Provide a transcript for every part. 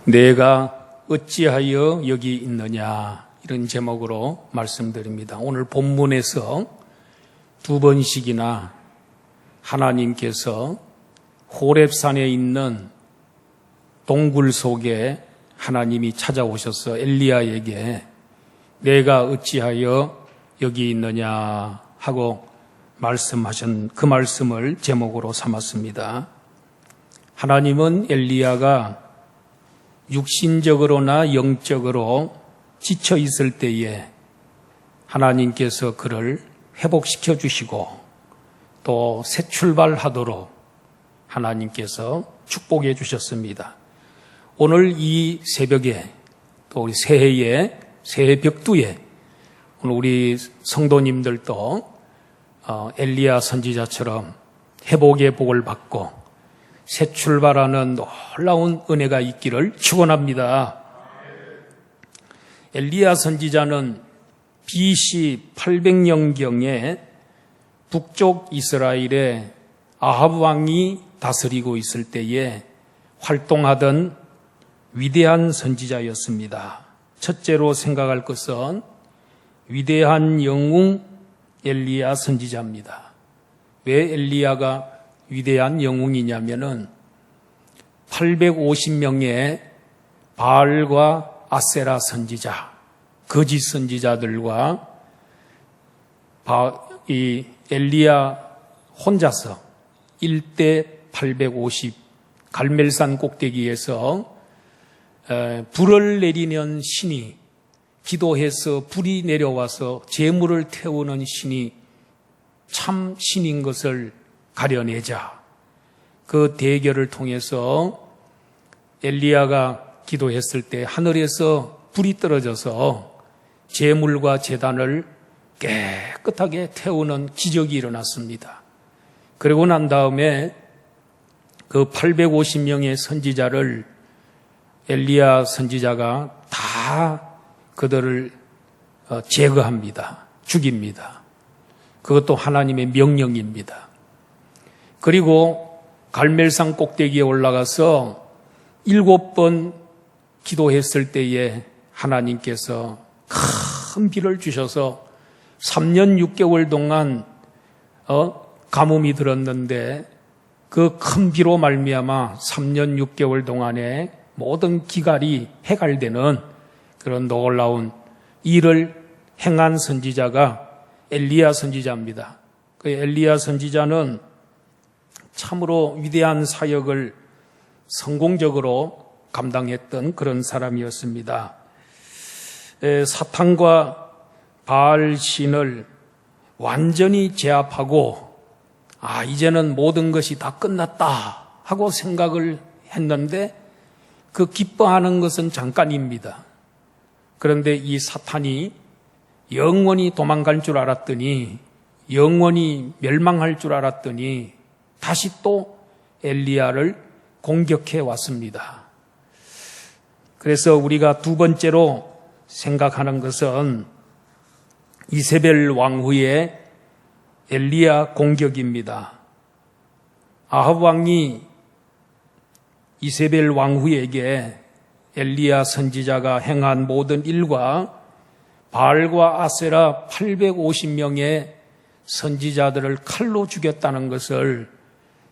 내가 어찌하여 여기 있느냐, 이런 제목으로 말씀드립니다. 오늘 본문에서 두 번씩이나 하나님께서 호렙산에 있는 동굴 속에 하나님이 찾아오셔서 엘리야에게 내가 어찌하여 여기 있느냐 하고 말씀하신 그 말씀을 제목으로 삼았습니다. 하나님은 엘리야가 육신적으로나 영적으로 지쳐 있을 때에 하나님께서 그를 회복시켜 주시고 또 새 출발하도록 하나님께서 축복해 주셨습니다. 오늘 이 새벽에 또 우리 새해에 새해 벽두에 오늘 우리 성도님들도 엘리야 선지자처럼 회복의 복을 받고 새 출발하는 놀라운 은혜가 있기를 축원합니다. 엘리야 선지자는 BC 800년경에 북쪽 이스라엘에 아합 왕이 다스리고 있을 때에 활동하던 위대한 선지자였습니다. 첫째로 생각할 것은 위대한 영웅 엘리야 선지자입니다. 왜 엘리야가 위대한 영웅이냐면은 850명의 바알과 아세라 선지자, 거짓 선지자들과 이 엘리야 혼자서 1대 850 갈멜산 꼭대기에서 불을 내리는 신이 기도해서 불이 내려와서 재물을 태우는 신이 참 신인 것을 가려내자 그 대결을 통해서 엘리야가 기도했을 때 하늘에서 불이 떨어져서 제물과 제단을 깨끗하게 태우는 기적이 일어났습니다. 그러고 난 다음에 그 850명의 선지자를 엘리야 선지자가 다 그들을 제거합니다. 죽입니다. 그것도 하나님의 명령입니다. 그리고 갈멜산 꼭대기에 올라가서 7번 기도했을 때에 하나님께서 큰 비를 주셔서 3년 6개월 동안 가뭄이 들었는데 그 큰 비로 말미암아 3년 6개월 동안에 모든 기갈이 해갈되는 그런 놀라운 일을 행한 선지자가 엘리야 선지자입니다. 그 엘리야 선지자는 참으로 위대한 사역을 성공적으로 감당했던 그런 사람이었습니다. 사탄과 바알 신을 완전히 제압하고 이제는 모든 것이 다 끝났다 하고 생각을 했는데 그 기뻐하는 것은 잠깐입니다. 그런데 이 사탄이 영원히 도망갈 줄 알았더니 영원히 멸망할 줄 알았더니 다시 또 엘리야를 공격해 왔습니다. 그래서 우리가 두 번째로 생각하는 것은 이세벨 왕후의 엘리야 공격입니다. 아합 왕이 이세벨 왕후에게 엘리야 선지자가 행한 모든 일과 바알과 아세라 850명의 선지자들을 칼로 죽였다는 것을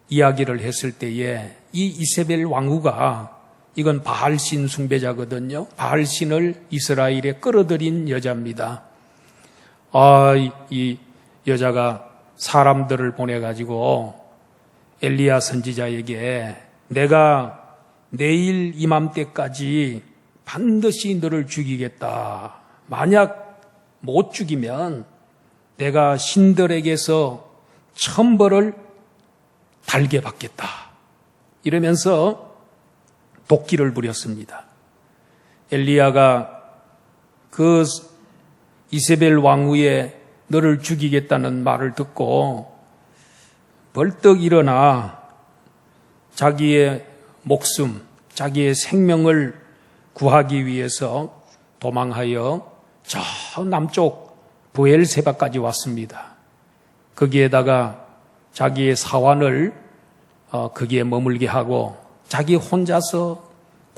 이야기를 했을 때에 이 이세벨 왕후가 이건 바알신 숭배자거든요. 바알신을 이스라엘에 끌어들인 여자입니다. 이 여자가 사람들을 보내가지고 엘리야 선지자에게 내가 내일 이맘때까지 반드시 너를 죽이겠다. 만약 못 죽이면 내가 신들에게서 천벌을 달게 받겠다. 이러면서 도끼를 부렸습니다. 엘리야가 그 이세벨 왕후의 너를 죽이겠다는 말을 듣고 벌떡 일어나 자기의 목숨, 자기의 생명을 구하기 위해서 도망하여 저 남쪽 브엘세바까지 왔습니다. 거기에다가 자기의 사환을 거기에 머물게 하고 자기 혼자서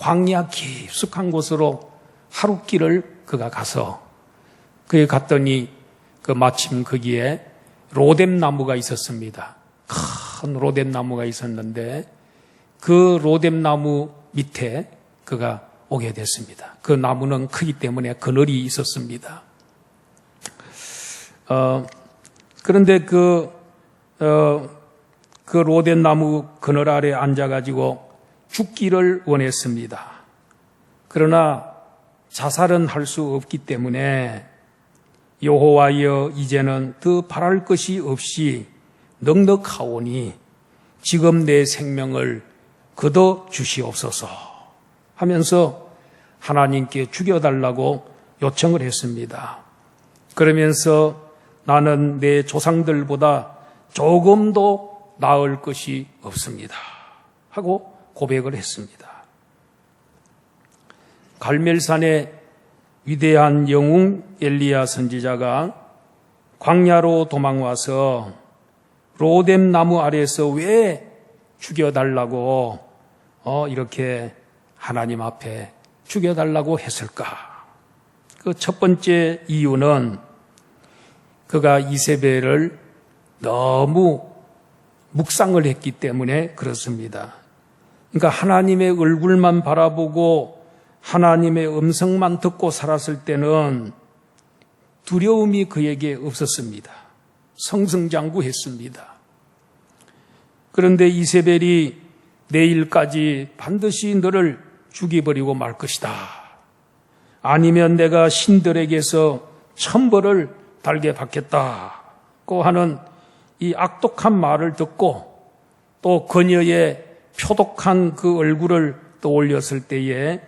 광야 깊숙한 곳으로 하룻길을 그가 가서 그에 갔더니 마침 거기에 로뎀나무가 있었습니다. 큰 로뎀나무가 있었는데 그 로뎀나무 밑에 그가 오게 됐습니다. 그 나무는 크기 때문에 그늘이 있었습니다. 그런데 그 로뎀나무 그늘 아래 앉아가지고 죽기를 원했습니다. 그러나 자살은 할 수 없기 때문에 여호와여 이제는 더 바랄 것이 없이 넉넉하오니 지금 내 생명을 거둬 주시옵소서 하면서 하나님께 죽여달라고 요청을 했습니다. 그러면서 나는 내 조상들보다 조금도 나을 것이 없습니다 하고 고백을 했습니다. 갈멜산의 위대한 영웅 엘리야 선지자가 광야로 도망와서 로뎀나무 아래에서 왜 죽여달라고 이렇게 하나님 앞에 죽여달라고 했을까? 그 첫 번째 이유는 그가 이세벨을 너무 묵상을 했기 때문에 그렇습니다. 그러니까 하나님의 얼굴만 바라보고 하나님의 음성만 듣고 살았을 때는 두려움이 그에게 없었습니다. 성승장구했습니다. 그런데 이세벨이 내일까지 반드시 너를 죽여버리고 말 것이다. 아니면 내가 신들에게서 천벌을 달게 받겠다고 하는 이 악독한 말을 듣고 또 그녀의 표독한 그 얼굴을 떠올렸을 때에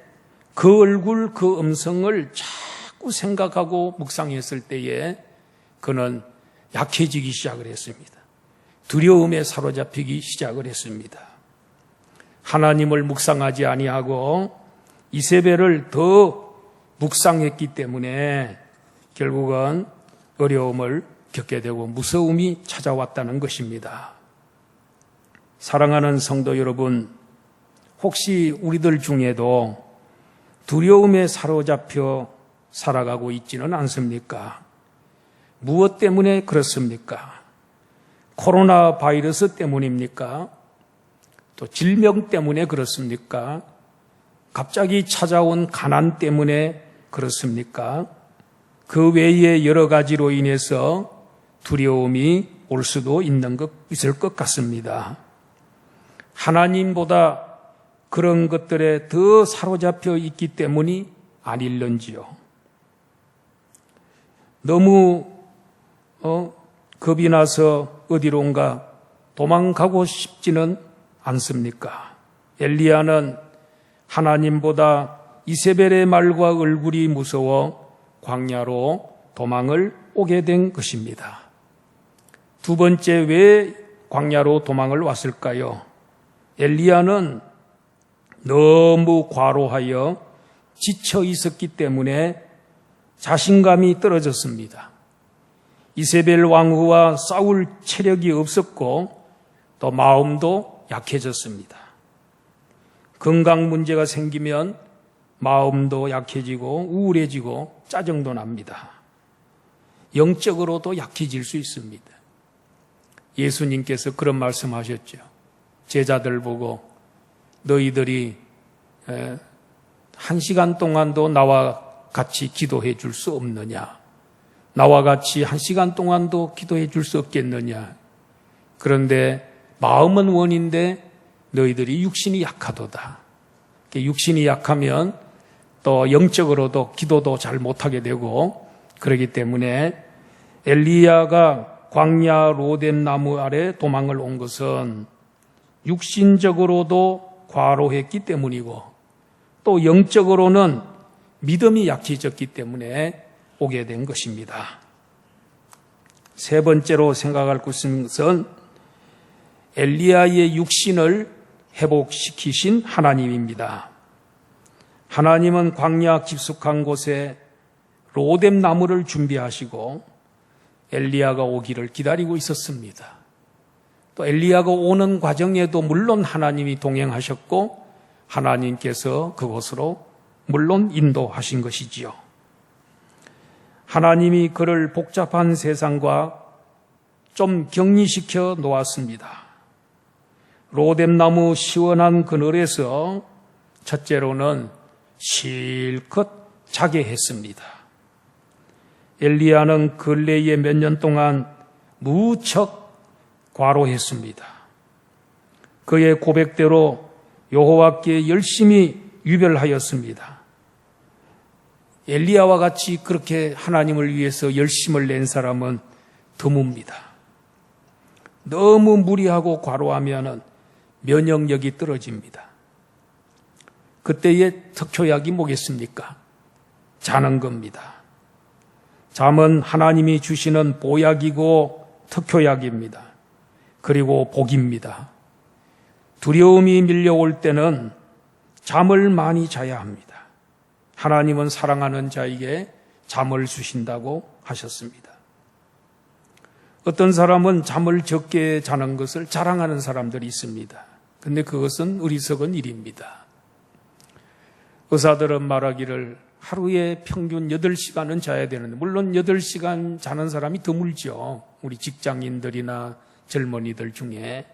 그 얼굴, 그 음성을 자꾸 생각하고 묵상했을 때에 그는 약해지기 시작을 했습니다. 두려움에 사로잡히기 시작을 했습니다. 하나님을 묵상하지 아니하고 이세벨을 더 묵상했기 때문에 결국은 어려움을 겪게 되고 무서움이 찾아왔다는 것입니다. 사랑하는 성도 여러분, 혹시 우리들 중에도 두려움에 사로잡혀 살아가고 있지는 않습니까? 무엇 때문에 그렇습니까? 코로나 바이러스 때문입니까? 또 질병 때문에 그렇습니까? 갑자기 찾아온 가난 때문에 그렇습니까? 그 외에 여러 가지로 인해서 두려움이 올 수도 있을 것 같습니다. 하나님보다 그런 것들에 더 사로잡혀 있기 때문이 아닐런지요. 너무 겁이 나서 어디론가 도망가고 싶지는 않습니까? 엘리야는 하나님보다 이세벨의 말과 얼굴이 무서워 광야로 도망을 오게 된 것입니다. 두 번째, 왜 광야로 도망을 왔을까요? 엘리야는 너무 과로하여 지쳐 있었기 때문에 자신감이 떨어졌습니다. 이세벨 왕후와 싸울 체력이 없었고 또 마음도 약해졌습니다. 건강 문제가 생기면 마음도 약해지고 우울해지고 짜증도 납니다. 영적으로도 약해질 수 있습니다. 예수님께서 그런 말씀하셨죠. 제자들 보고 너희들이 1시간 동안도 나와 같이 기도해 줄 수 없느냐? 나와 같이 1시간 동안도 기도해 줄 수 없겠느냐? 그런데 마음은 원인데 너희들이 육신이 약하도다. 육신이 약하면 또 영적으로도 기도도 잘 못하게 되고 그렇기 때문에 엘리야가 광야 로뎀나무 아래 도망을 온 것은 육신적으로도 과로했기 때문이고 또 영적으로는 믿음이 약해졌기 때문에 오게 된 것입니다. 세 번째로 생각할 것은 엘리야의 육신을 회복시키신 하나님입니다. 하나님은 광야 깊숙한 곳에 로뎀나무를 준비하시고 엘리야가 오기를 기다리고 있었습니다. 또 엘리야가 오는 과정에도 물론 하나님이 동행하셨고 하나님께서 그곳으로 물론 인도하신 것이지요. 하나님이 그를 복잡한 세상과 좀 격리시켜 놓았습니다. 로뎀나무 시원한 그늘에서 첫째로는 실컷 자게 했습니다. 엘리야는 근래에 몇 년 동안 무척 과로했습니다. 그의 고백대로 여호와께 열심히 유별하였습니다. 엘리야와 같이 그렇게 하나님을 위해서 열심을 낸 사람은 드뭅니다. 너무 무리하고 과로하면 면역력이 떨어집니다. 그때의 특효약이 뭐겠습니까? 자는 겁니다. 잠은 하나님이 주시는 보약이고 특효약입니다. 그리고 복입니다. 두려움이 밀려올 때는 잠을 많이 자야 합니다. 하나님은 사랑하는 자에게 잠을 주신다고 하셨습니다. 어떤 사람은 잠을 적게 자는 것을 자랑하는 사람들이 있습니다. 그런데 그것은 어리석은 일입니다. 의사들은 말하기를 하루에 평균 8시간은 자야 되는데, 물론 8시간 자는 사람이 드물죠. 우리 직장인들이나 젊은이들 중에.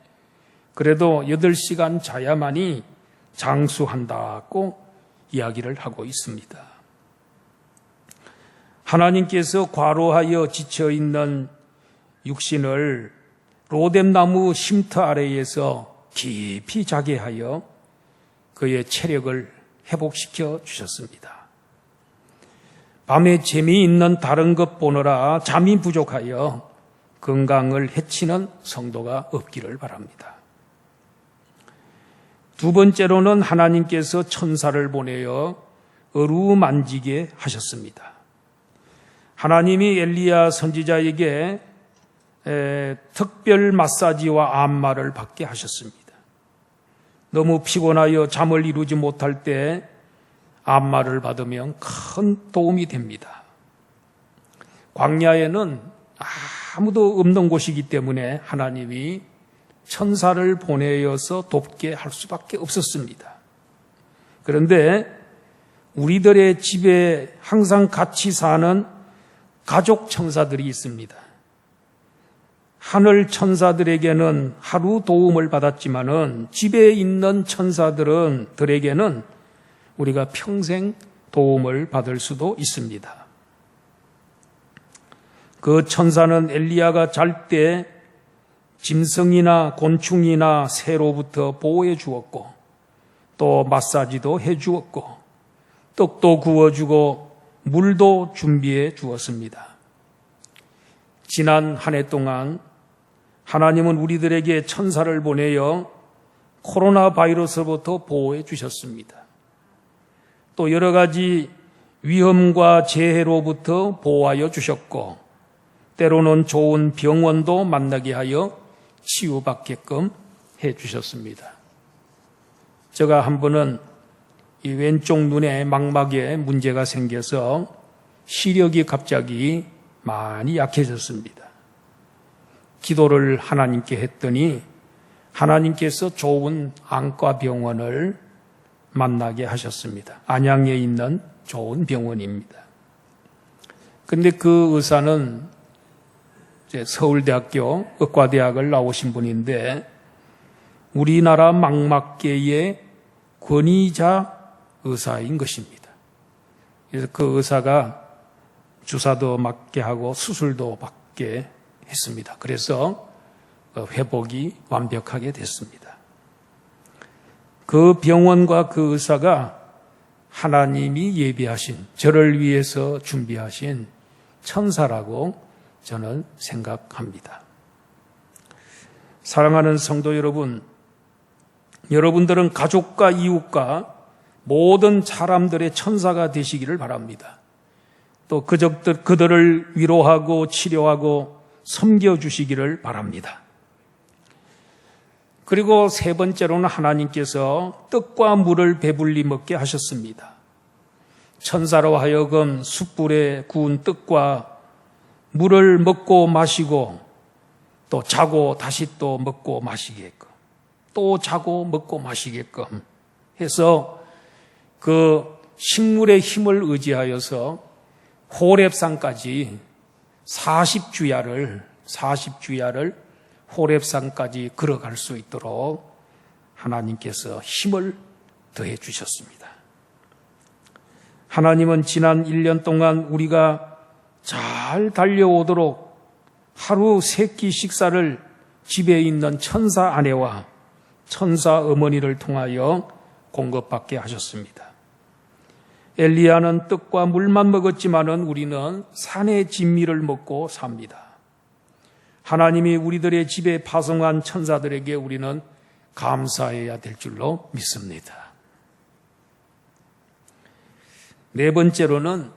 그래도 8시간 자야만이 장수한다고 이야기를 하고 있습니다. 하나님께서 과로하여 지쳐있는 육신을 로뎀나무 쉼터 아래에서 깊이 자게 하여 그의 체력을 회복시켜 주셨습니다. 밤에 재미있는 다른 것 보느라 잠이 부족하여 건강을 해치는 성도가 없기를 바랍니다. 두 번째로는 하나님께서 천사를 보내어 어루만지게 하셨습니다. 하나님이 엘리야 선지자에게 특별 마사지와 안마를 받게 하셨습니다. 너무 피곤하여 잠을 이루지 못할 때 안마를 받으면 큰 도움이 됩니다. 광야에는 아무도 없는 곳이기 때문에 하나님이 천사를 보내어서 돕게 할 수밖에 없었습니다. 그런데 우리들의 집에 항상 같이 사는 가족 천사들이 있습니다. 하늘 천사들에게는 하루 도움을 받았지만은 집에 있는 천사들에게는 우리가 평생 도움을 받을 수도 있습니다. 그 천사는 엘리야가 잘 때 짐승이나 곤충이나 새로부터 보호해 주었고, 또 마사지도 해 주었고, 떡도 구워주고 물도 준비해 주었습니다. 지난 한 해 동안 하나님은 우리들에게 천사를 보내어 코로나 바이러스로부터 보호해 주셨습니다. 또 여러 가지 위험과 재해로부터 보호하여 주셨고, 때로는 좋은 병원도 만나게 하여 치유받게끔 해 주셨습니다. 제가 한 번은 이 왼쪽 눈에 망막에 문제가 생겨서 시력이 갑자기 많이 약해졌습니다. 기도를 하나님께 했더니 하나님께서 좋은 안과 병원을 만나게 하셨습니다. 안양에 있는 좋은 병원입니다. 그런데 그 의사는 이제 서울대학교 의과대학을 나오신 분인데 우리나라 망막계의 권위자 의사인 것입니다. 그래서 그 의사가 주사도 맞게 하고 수술도 받게 했습니다. 그래서 회복이 완벽하게 됐습니다. 그 병원과 그 의사가 하나님이 예비하신, 저를 위해서 준비하신 천사라고 저는 생각합니다. 사랑하는 성도 여러분, 여러분들은 가족과 이웃과 모든 사람들의 천사가 되시기를 바랍니다. 또 그들을 위로하고 치료하고 섬겨주시기를 바랍니다. 그리고 세 번째로는 하나님께서 떡과 물을 배불리 먹게 하셨습니다. 천사로 하여금 숯불에 구운 떡과 물을 먹고 마시고 또 자고 다시 또 먹고 마시게끔, 또 자고 먹고 마시게끔 해서 그 식물의 힘을 의지하여서 호렙산까지 40주야를 호렙산까지 걸어갈 수 있도록 하나님께서 힘을 더해 주셨습니다. 하나님은 지난 1년 동안 우리가 잘 달려오도록 하루 3끼 식사를 집에 있는 천사 아내와 천사 어머니를 통하여 공급받게 하셨습니다. 엘리야는 떡과 물만 먹었지만은 우리는 산의 진미를 먹고 삽니다. 하나님이 우리들의 집에 파송한 천사들에게 우리는 감사해야 될 줄로 믿습니다. 네 번째로는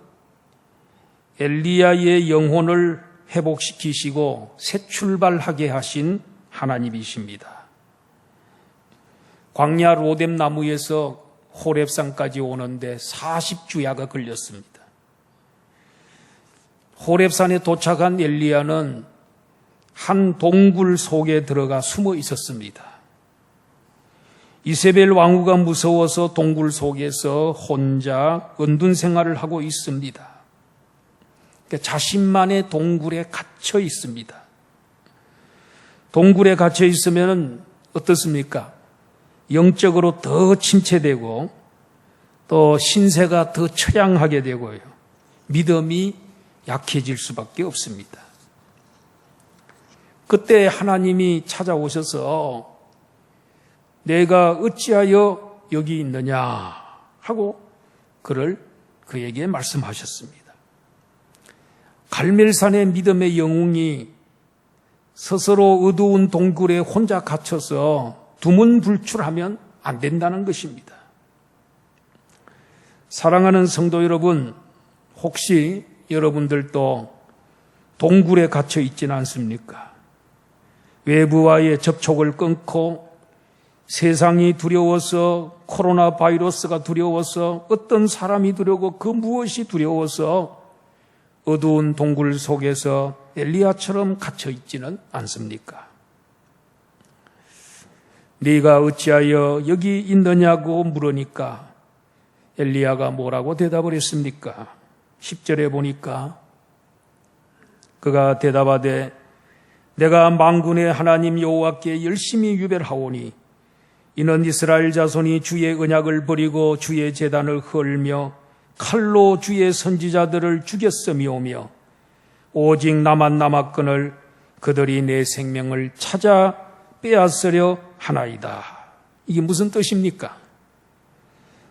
엘리야의 영혼을 회복시키시고 새 출발하게 하신 하나님이십니다. 광야 로뎀 나무에서 호렙산까지 오는데 40주야가 걸렸습니다. 호렙산에 도착한 엘리야는 한 동굴 속에 들어가 숨어 있었습니다. 이세벨 왕후가 무서워서 동굴 속에서 혼자 은둔 생활을 하고 있습니다. 자신만의 동굴에 갇혀 있습니다. 동굴에 갇혀 있으면 어떻습니까? 영적으로 더 침체되고 또 신세가 더 처량하게 되고요. 믿음이 약해질 수밖에 없습니다. 그때 하나님이 찾아오셔서 내가 어찌하여 여기 있느냐 하고 그에게 말씀하셨습니다. 갈멜산의 믿음의 영웅이 스스로 어두운 동굴에 혼자 갇혀서 두문불출하면 안 된다는 것입니다. 사랑하는 성도 여러분, 혹시 여러분들도 동굴에 갇혀 있지는 않습니까? 외부와의 접촉을 끊고 세상이 두려워서, 코로나 바이러스가 두려워서, 어떤 사람이 두려워, 그 무엇이 두려워서 어두운 동굴 속에서 엘리야처럼 갇혀 있지는 않습니까? 네가 어찌하여 여기 있느냐고 물으니까 엘리야가 뭐라고 대답을 했습니까? 10절에 보니까 그가 대답하되 내가 만군의 하나님 여호와께 열심히 유별하오니 이는 이스라엘 자손이 주의 언약을 버리고 주의 제단을 헐며 칼로 주의 선지자들을 죽였음이오며 오직 나만 남았거늘 그들이 내 생명을 찾아 빼앗으려 하나이다. 이게 무슨 뜻입니까?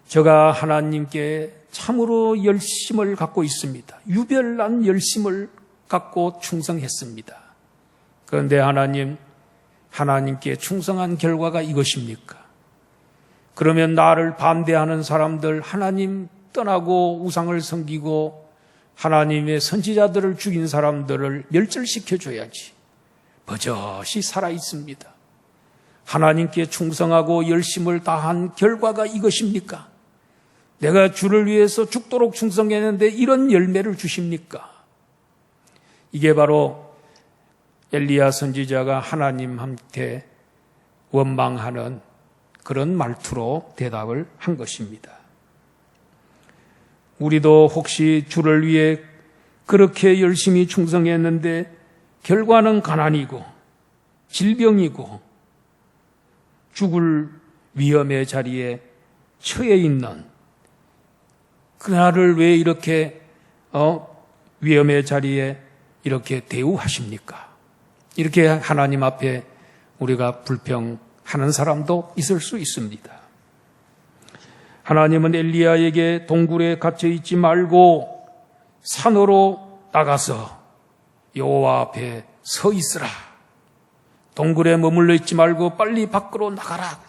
제가 하나님께 참으로 열심을 갖고 있습니다. 유별난 열심을 갖고 충성했습니다. 그런데 하나님께 충성한 결과가 이것입니까? 그러면 나를 반대하는 사람들, 하나님 떠나고 우상을 섬기고 하나님의 선지자들을 죽인 사람들을 멸절시켜줘야지. 버젓이 살아있습니다. 하나님께 충성하고 열심을 다한 결과가 이것입니까? 내가 주를 위해서 죽도록 충성했는데 이런 열매를 주십니까? 이게 바로 엘리야 선지자가 하나님한테 원망하는 그런 말투로 대답을 한 것입니다. 우리도 혹시 주를 위해 그렇게 열심히 충성했는데 결과는 가난이고 질병이고 죽을 위험의 자리에 처해 있는 그날을 왜 이렇게 위험의 자리에 이렇게 대우하십니까? 이렇게 하나님 앞에 우리가 불평하는 사람도 있을 수 있습니다. 하나님은 엘리야에게 동굴에 갇혀 있지 말고 산으로 나가서 여호와 앞에 서 있으라. 동굴에 머물러 있지 말고 빨리 밖으로 나가라.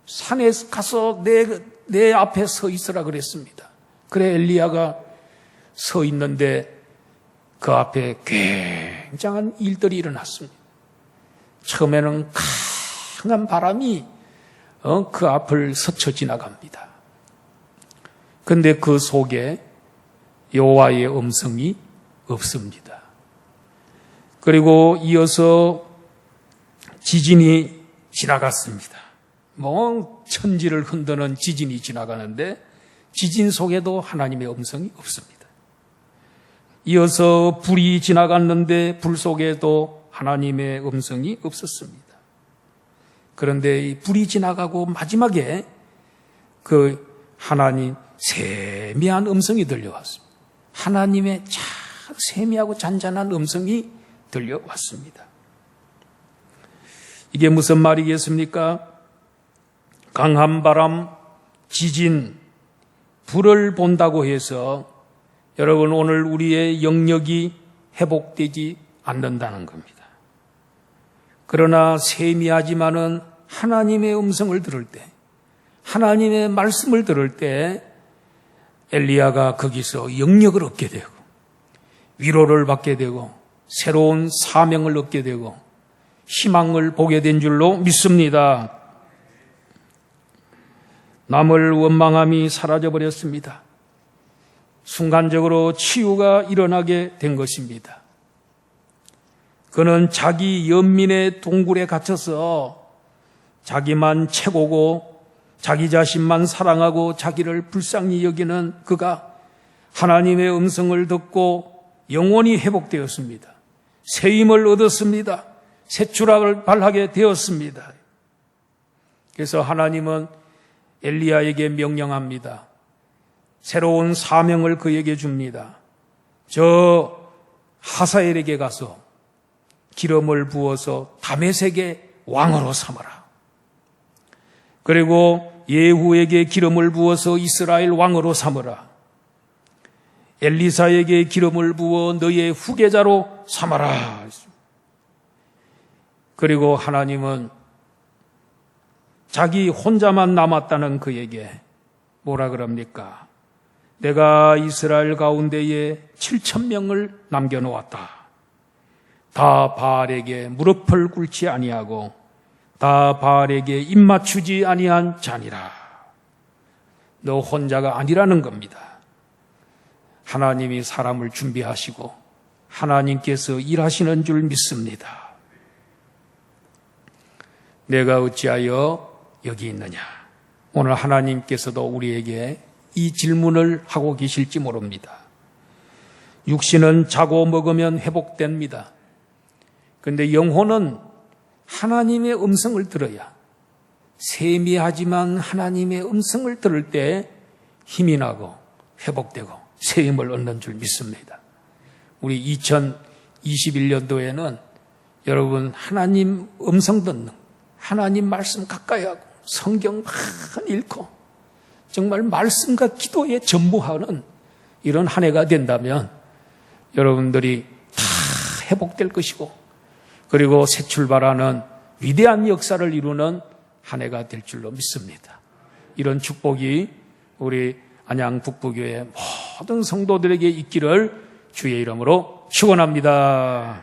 산에 가서 내 앞에 서 있으라 그랬습니다. 그래 엘리야가 서 있는데 그 앞에 굉장한 일들이 일어났습니다. 처음에는 강한 바람이 그 앞을 스쳐 지나갑니다. 그런데 그 속에 여호와의 음성이 없습니다. 그리고 이어서 지진이 지나갔습니다. 천지를 흔드는 지진이 지나가는데 지진 속에도 하나님의 음성이 없습니다. 이어서 불이 지나갔는데 불 속에도 하나님의 음성이 없었습니다. 그런데 이 불이 지나가고 마지막에 그 하나님 세미한 음성이 들려왔습니다. 하나님의 세미하고 잔잔한 음성이 들려왔습니다. 이게 무슨 말이겠습니까? 강한 바람, 지진, 불을 본다고 해서 여러분 오늘 우리의 영역이 회복되지 않는다는 겁니다. 그러나 세미하지만은 하나님의 음성을 들을 때, 하나님의 말씀을 들을 때 엘리야가 거기서 영역을 얻게 되고 위로를 받게 되고 새로운 사명을 얻게 되고 희망을 보게 된 줄로 믿습니다. 남을 원망함이 사라져버렸습니다. 순간적으로 치유가 일어나게 된 것입니다. 그는 자기 연민의 동굴에 갇혀서 자기만 최고고 자기 자신만 사랑하고 자기를 불쌍히 여기는 그가 하나님의 음성을 듣고 영혼이 회복되었습니다. 새 힘을 얻었습니다. 새 출발하게 되었습니다. 그래서 하나님은 엘리야에게 명령합니다. 새로운 사명을 그에게 줍니다. 저 하사엘에게 가서 기름을 부어서 다메섹의 왕으로 삼아라. 그리고 예후에게 기름을 부어서 이스라엘 왕으로 삼으라. 엘리사에게 기름을 부어 너의 후계자로 삼아라. 그리고 하나님은 자기 혼자만 남았다는 그에게 뭐라 그럽니까? 내가 이스라엘 가운데에 7,000명을 남겨놓았다. 다 바알에게 무릎을 꿇지 아니하고 다 바알에게 입맞추지 아니한 자니라. 너 혼자가 아니라는 겁니다. 하나님이 사람을 준비하시고 하나님께서 일하시는 줄 믿습니다. 내가 어찌하여 여기 있느냐? 오늘 하나님께서도 우리에게 이 질문을 하고 계실지 모릅니다. 육신은 자고 먹으면 회복됩니다. 그런데 영혼은 하나님의 음성을 들어야, 세미하지만 하나님의 음성을 들을 때 힘이 나고 회복되고 새 힘을 얻는 줄 믿습니다. 우리 2021년도에는 여러분 하나님 음성 듣는, 하나님 말씀 가까이 하고 성경 많이 읽고 정말 말씀과 기도에 전무하는 이런 한 해가 된다면 여러분들이 다 회복될 것이고, 그리고 새 출발하는 위대한 역사를 이루는 한 해가 될 줄로 믿습니다. 이런 축복이 우리 안양 북부교회 모든 성도들에게 있기를 주의 이름으로 축원합니다.